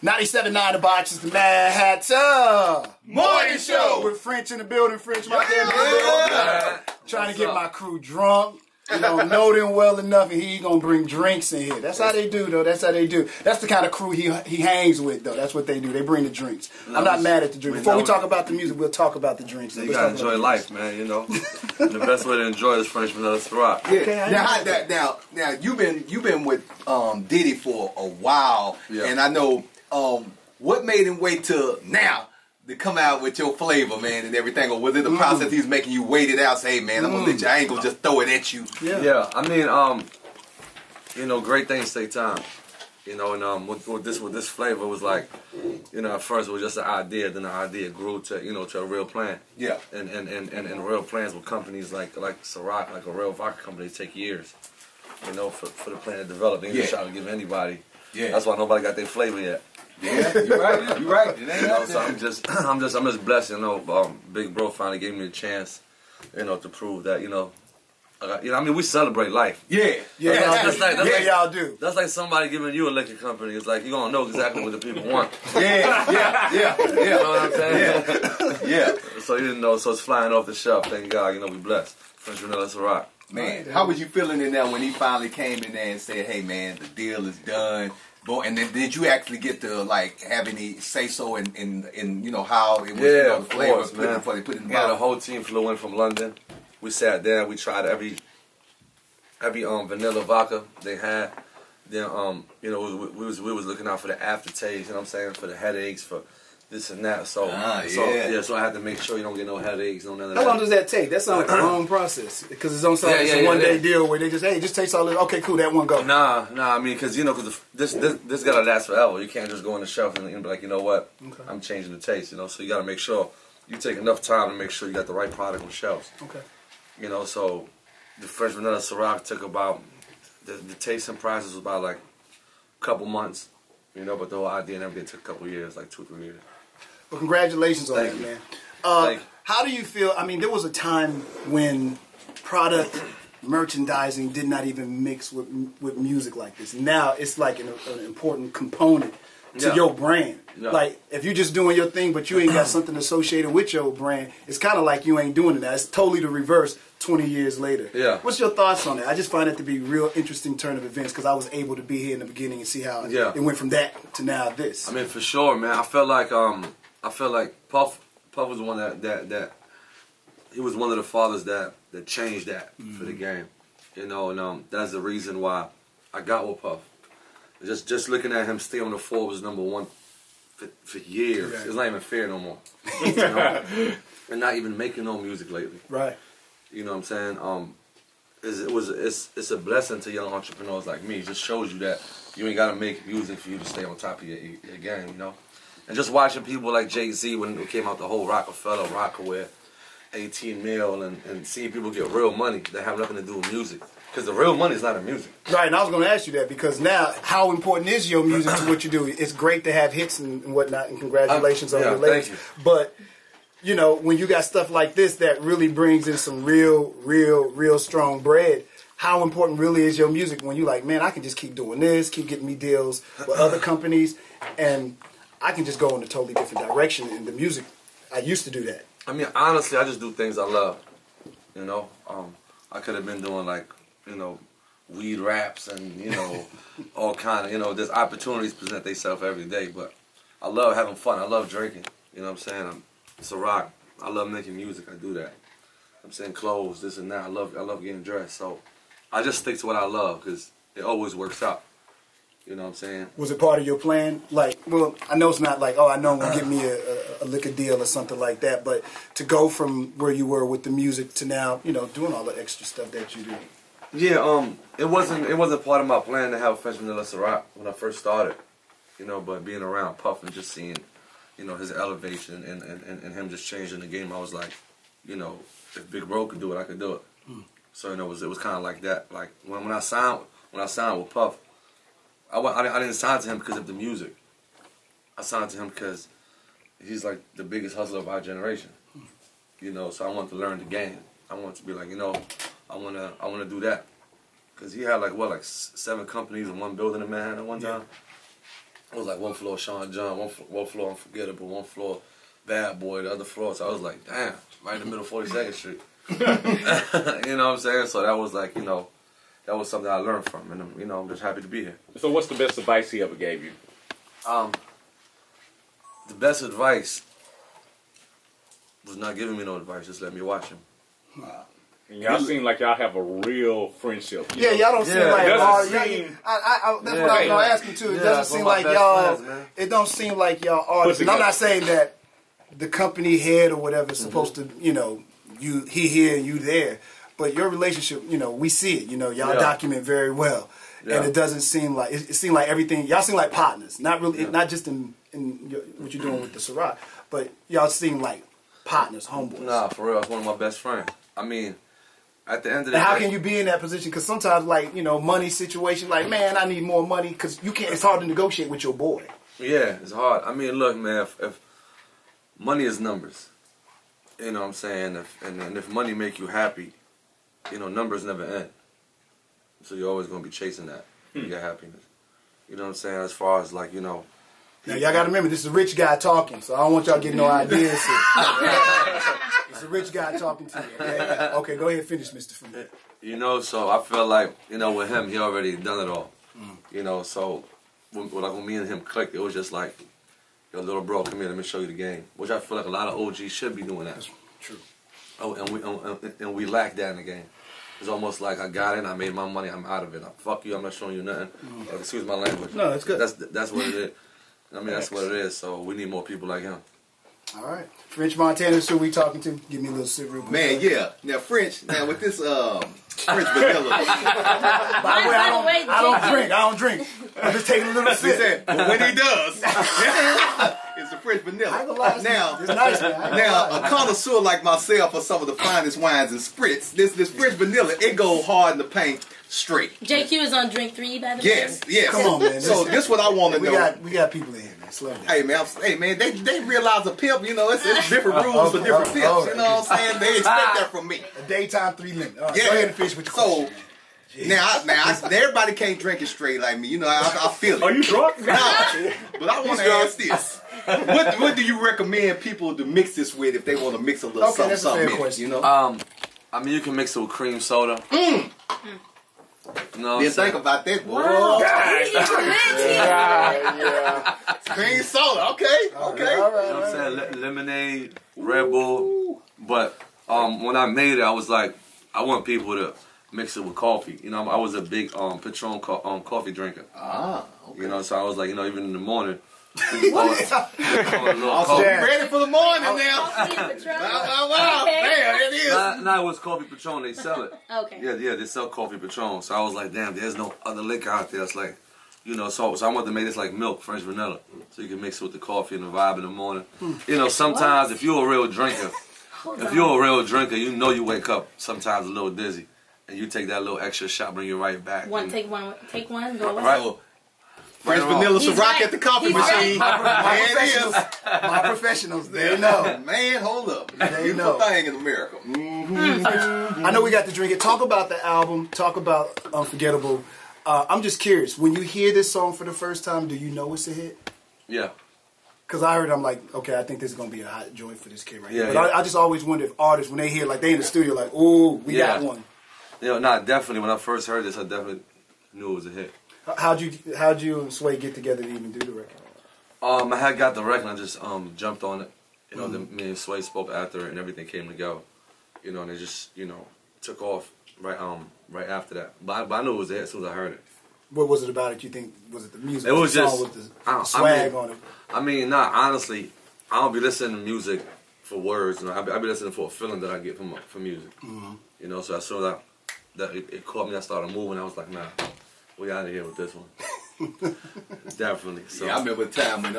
97.9 The Box is the Madd Hatta Morning Show with French in the building. French right there in the building. Trying to get my crew drunk. You know them well enough, and he gonna bring drinks in here. That's how they do, though. That's how they do. That's the kind of crew he hangs with, though. That's what they do. They bring the drinks. I'm not mad at the drinks. Before we talk about the music, we'll talk about the drinks. You gotta enjoy life, man. You know, and the best way to enjoy it is French Vanilla Ciroc. Yeah. Okay, now you've been with Diddy for a while, and I know what made him wait till now to come out with your flavor, man, and everything, or was it the process he was making you wait it out? Say, hey, man, I'm gonna let you. I ain't gonna just throw it at you. Yeah. I mean, you know, great things take time. You know, and with this flavor, it was like, you know, at first it was just an idea, then the idea grew to, you know, to a real plan. Yeah. And real plans with companies like Ciroc, like a real vodka company, take years. You know, for the plan to develop. They ain't just try to give anybody. Yeah. That's why nobody got their flavor yet. Yeah, you're right. You're right. It ain't so I'm just blessed. You know, Big Bro finally gave me a chance. You know, to prove that, you know, I mean, we celebrate life. Yeah. Y'all do. That's like somebody giving you a liquor company. It's like you gonna know exactly what the people want. Yeah. You know what I'm saying? Yeah. So you didn't know. So it's flying off the shelf. Thank God. You know, we blessed. French Vanilla Ciroc. Man, how was you feeling in there when he finally came in there and said, "Hey, man, the deal is done"? And then did you actually get to like have any say so in you know how it was? Yeah, you know, of the flavor course, man. before they put it in the Yeah, bottle? the whole team flew in from London. We sat there. We tried every vanilla vodka they had. Then you know, we was looking out for the aftertaste. You know what I'm saying? For the headaches, for this and that. So so I had to make sure you don't get no headaches, no none of that. How long does that take? That sounds like a long process because it's on some one-day deal where they just taste all this. Okay, cool, that one go. Nah. I mean, because you know, this gotta last forever. You can't just go on the shelf and be like, you know what, I'm changing the taste. You know, so you gotta make sure you take enough time to make sure you got the right product on shelves. Okay. You know, so the French Vanilla Ciroc took about the tasting process was about like a couple months. You know, but the whole idea and everything took a couple years, like 2-3 years. Well, congratulations on that, man. How do you feel? I mean, there was a time when product merchandising did not even mix with music like this. Now it's like an important component to your brand. Yeah. Like, if you're just doing your thing, but you ain't got something associated with your brand, it's kind of like you ain't doing it now. It's totally the reverse 20 years later. Yeah. What's your thoughts on that? I just find it to be a real interesting turn of events because I was able to be here in the beginning and see how it went from that to now this. I mean, for sure, man. I felt like Puff was the one that he was one of the fathers that changed that for the game. You know, and that's the reason why I got with Puff. Just looking at him stay on the Forbes #1 for years. It's not even fair no more. You know? And not even making no music lately. Right. You know what I'm saying? It's a blessing to young entrepreneurs like me. It just shows you that you ain't gotta make music for you to stay on top of your game, you know? And just watching people like Jay-Z when it came out the whole Rockefeller, Rockaware, 18 mil, and seeing people get real money that have nothing to do with music. Because the real money is not in music. Right, and I was going to ask you that because now, how important is your music to what you do? It's great to have hits and whatnot, and congratulations on your latest. Thank you. But, you know, when you got stuff like this that really brings in some real strong bread, how important really is your music when you like, man, I can just keep doing this, keep getting me deals with other companies, and I can just go in a totally different direction in the music. I used to do that. I mean, honestly, I just do things I love. You know, I could have been doing like, you know, weed raps and, you know, all kind of, you know, there's opportunities present themselves every day, but I love having fun. I love drinking. You know what I'm saying? I'm Ciroc. I love making music. I do that. I'm saying clothes, this and that. I love getting dressed. So I just stick to what I love because it always works out. You know what I'm saying? Was it part of your plan? Like, well, I know it's not like, oh, I know I'm going to give me a liquor deal or something like that, but to go from where you were with the music to now, you know, doing all the extra stuff that you do. Yeah, it wasn't part of my plan to have French Vanilla Ciroc when I first started, you know, but being around Puff and just seeing, you know, his elevation and him just changing the game, I was like, you know, if Big Bro could do it, I could do it. So, you know, it was kind of like that. Like when I signed with Puff, I didn't sign to him because of the music. I signed to him because he's like the biggest hustler of our generation. You know, so I wanted to learn the game. I wanted to be like, you know, I wanna do that. Cause he had like 7 companies in one building in Manhattan at one time. It was like one floor Sean John, one floor Unforgettable, one floor Bad Boy, the other floor. So I was like, damn, right in the middle of 42nd Street. You know what I'm saying? So that was like, you know, that was something I learned from, and you know, I'm just happy to be here. So what's the best advice he ever gave you? The best advice was not giving me no advice, just let me watch him. And y'all seem like y'all have a real friendship. Yeah, y'all don't seem like that's that's what what I was gonna ask you too. It doesn't seem like y'all. It don't seem like y'all artists. And I'm not saying that the company head or whatever is supposed to, you know, he here and you there, but your relationship, you know, we see it. You know, y'all document very well, and it doesn't seem like it seems like everything. Y'all seem like partners, not really, not just in what you're doing with the Ciroc, but y'all seem like partners, homeboys. Nah, for real, it's one of my best friends. I mean, at the end of the day, how can you be in that position? Because sometimes, like, you know, money situation, like, man, I need more money, because you can't. It's hard to negotiate with your boy. Yeah, it's hard. I mean, look, man, if money is numbers, you know what I'm saying? And if money make you happy, you know, numbers never end. So you're always going to be chasing that, your happiness. You know what I'm saying? As far as, like, you know. Now, y'all got to remember, this is a rich guy talking, so I don't want y'all getting no ideas here. It's a rich guy talking to you, okay? Okay, go ahead and finish, Mr. Freeman. You know, so I feel like, you know, with him, he already done it all. You know, so when me and him clicked, it was just like, yo, little bro, come here, let me show you the game. Which I feel like a lot of OGs should be doing that. That's true. Oh, and we lack that in the game. It's almost like I got in, I made my money, I'm out of it. Fuck you, I'm not showing you nothing. Excuse my language. No, that's good. That's what it is. I mean, that's what it is. So we need more people like him. All right. French Montana, who we talking to? Give me a little sip real quick. Man, yeah. Now, French, with this French Vanilla. By the way, I don't drink. I'm just taking a little sip. But when he does, it's the French Vanilla. I ain't gonna lie, Now, it's nice, man. a connoisseur like myself for some of the finest wines and spritz, this French Vanilla, it goes hard in the paint straight. JQ is on drink 3, by the way. Yes. Come on, man. So this what I want to know. We got people in here, man. Slow down. Hey man, they realize a pimp, you know, it's different rules for different pimps. right. You know what I'm saying? They expect that from me. A daytime 3 limit. All right, Yeah. go ahead and finish with your question. Now, everybody can't drink it straight like me. You know, I feel it. Are you drunk? No, but I want to ask this: what do you recommend people to mix this with if they want to mix a little Okay, that's a fair something? question. You know, I mean, you can mix it with cream soda. You know what I'm then saying? think about that. Cream soda. Okay. All right. You know what I'm saying? Lemonade, Red Bull. But when I made it, I was like, I want people to mix it with coffee. You know, I was a big Patron coffee drinker. Okay. You know, so I was like, you know, even in the morning. You know, Also, ready for the morning now. Patron. Wow. Okay. Damn, it is. Now it was coffee Patron. They sell it. Okay. Yeah, they sell coffee Patron. So I was like, damn, there's no other liquor out there. It's like, you know, so I wanted to make this like milk, French vanilla, so you can mix it with the coffee and the vibe in the morning. You know, sometimes if you're a real drinker, you know you wake up sometimes a little dizzy, and you take that little extra shot, bring you right back. Take one, go. Right. French Vanilla Ciroc at the coffee machine. My professionals, they know. Man, hold up. They Beautiful know. thing in America. I know we got to drink it. Talk about the album. Talk about Unforgettable. I'm just curious. When you hear this song for the first time, do you know it's a hit? Yeah. Because I heard, I'm like, okay, I think this is going to be a hot joint for this kid right here. Yeah, But I just always wonder if artists, when they hear, like, they in the studio, like, ooh, we got one. You know, definitely. When I first heard this, I definitely knew it was a hit. How'd you and Sway get together to even do the record? I had got the record, and I just jumped on it. You know, then me and Sway spoke after it, and everything came together. You know, and it just, you know, took off right after that. But I knew it was a hit as soon as I heard it. What was it about it? You think, was it the music? It was the just song with the swag on it. I mean, honestly, I don't be listening to music for words. You know, I be listening for a feeling that I get from music. You know, so as soon as it caught me, I started moving. I was like, nah, we out of here with this one. Definitely. So. Yeah, I remember the time when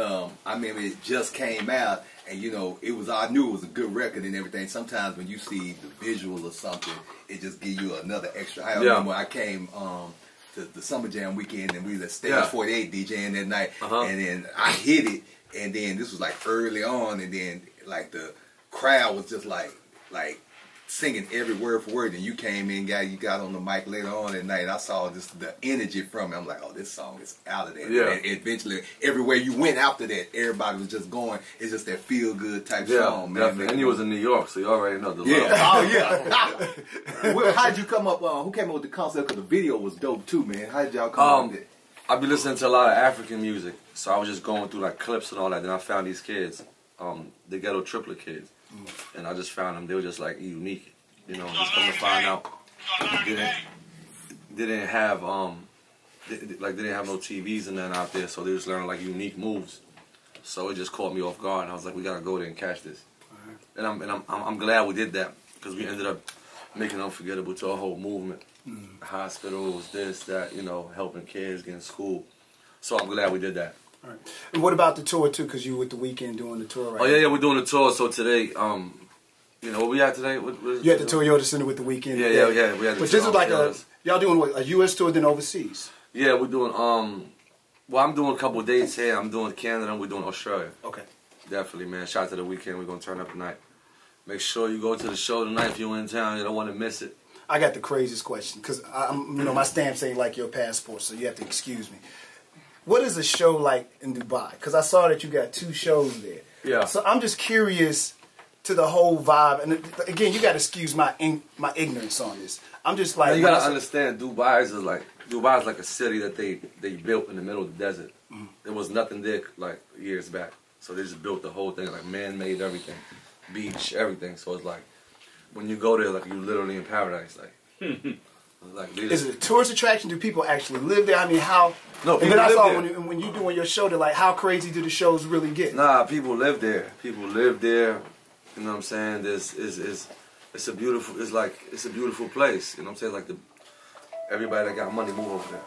it just came out, and you know, I knew it was a good record and everything. Sometimes when you see the visual or something, it just give you another extra. I remember when I came to the Summer Jam weekend, and we was at Stage 48 DJing that night, and then I hit it, and then this was like early on, and then like the crowd was just like singing every word for word, and you came in, you got on the mic later on at night. I saw just the energy from it. I'm like, oh, this song is out of there. Yeah. And eventually, everywhere you went after that, everybody was just going. It's just that feel good type song, man. Definitely. And you was in New York, so you already know the love. Oh yeah. Well, how'd you come up? Who came up with the concept? Because the video was dope too, man. How did y'all come up with it? I be listening to a lot of African music, so I was just going through like clips and all that. Then I found these kids, the ghetto triplet kids, and I just found them. They were just like unique, you know. Just come to find out, they didn't have they didn't have no TVs and nothing out there, so they was learning like unique moves. So it just caught me off guard, and I was like, we gotta go there and catch this. And I'm glad we did that, because we ended up making it unforgettable to a whole movement. Hospitals, this, that, you know, helping kids get in school. So I'm glad we did that. All right. And what about the tour too? Because you with the weekend doing the tour, right? Oh yeah, we're doing the tour. So today, you know, what we at today? You at the Toyota Center with the weekend. Yeah. We had the But this is like y'all doing what, a U.S. tour then overseas? Yeah, we're doing well, I'm doing a couple of dates here. I'm doing Canada and we're doing Australia. Okay. Definitely, man. Shout out to the weekend. We're gonna turn up tonight. Make sure you go to the show tonight if you're in town. You don't want to miss it. I got the craziest question, because you know, my stamps ain't like your passport, so you have to excuse me. What is a show like in Dubai? Because I saw that you got 2 shows there. Yeah. So I'm just curious to the whole vibe, and again, you got to excuse my ignorance on this. I'm just like, now you gotta understand, Dubai is like a city that they built in the middle of the desert. There was nothing there like years back, so they just built the whole thing, like man-made everything, beach, everything. So it's like, when you go there, like you literally in paradise, like. Is it a tourist attraction? Do people actually live there? I mean, how? No, and people then I live saw there. when you doing your show, they're like, how crazy do the shows really get? Nah, people live there. People live there. You know what I'm saying? It's a beautiful place. You know what I'm saying? Like everybody that got money move over there.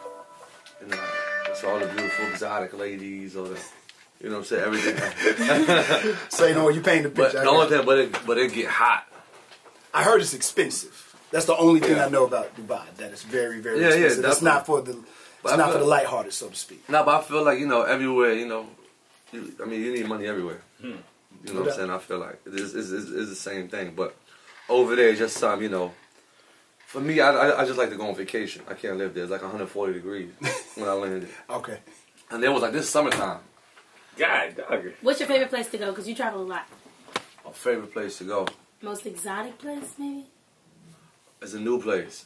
You know, it's all the beautiful exotic ladies, or the. You know what I'm saying? Everything. So you know, you paint the picture. But the only thing, but it get hot. I heard it's expensive. That's the only thing I know about Dubai. That it's very, very expensive. That's not for the. It's not for the lighthearted, so to speak. No, but I feel like, you know, everywhere, you know, I mean, you need money everywhere. You know what I'm saying? I feel like it's the same thing, but over there, it's just something, you know. For me, I just like to go on vacation. I can't live there. It's like 140 degrees when I landed. Okay. And then it was like, this is summertime. God, dog. What's your favorite place to go? Because you travel a lot. My favorite place to go. Most exotic place, maybe? It's a new place.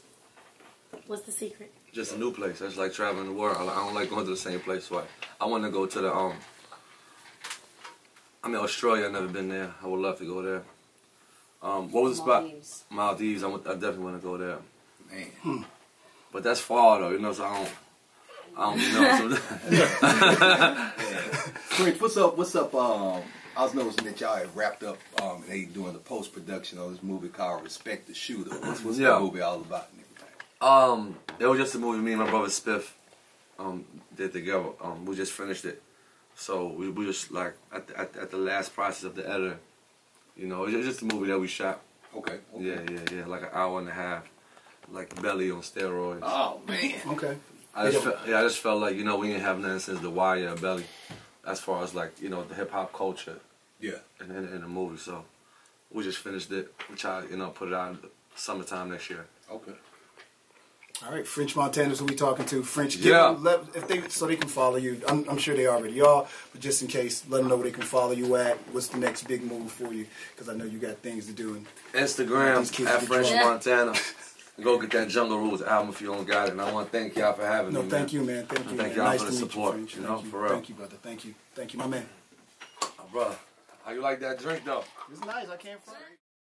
What's the secret? Just a new place. That's like traveling the world. I don't like going to the same place twice. I want to go to the I mean, Australia. I've never been there. I would love to go there. What was the spot? Maldives. I definitely want to go there. Man. But that's far though, you know. So I don't know. French, what's up? I was noticing that y'all had wrapped up. They doing the post production on this movie called Respect the Shooter. What's the movie all about? It was just a movie me and my brother Spiff did together. We just finished it, so we just like at the last process of the editor. You know, it was just a movie that we shot. Okay. Yeah, like an hour and a half, like Belly on steroids. Oh man. Okay. I just felt like, you know, we didn't have nothing since The Wire or Belly, as far as like, you know, the hip hop culture. Yeah. In the movie, so we just finished it. We tried, you know, put it out in the summertime next year. Okay. All right, French Montana's who we talking to. French, so they can follow you. I'm sure they already are, but just in case, let them know where they can follow you at. What's the next big move for you? Because I know you got things to do. Instagram at French Montana. Go get that Jungle Rules album if you don't got it. And I want to thank y'all for having me. No, thank you, man. Thank you. Thank y'all for the support. You know, for real. Thank you, brother. Thank you, my man. Brother, how you like that drink though? It's nice. I can't front.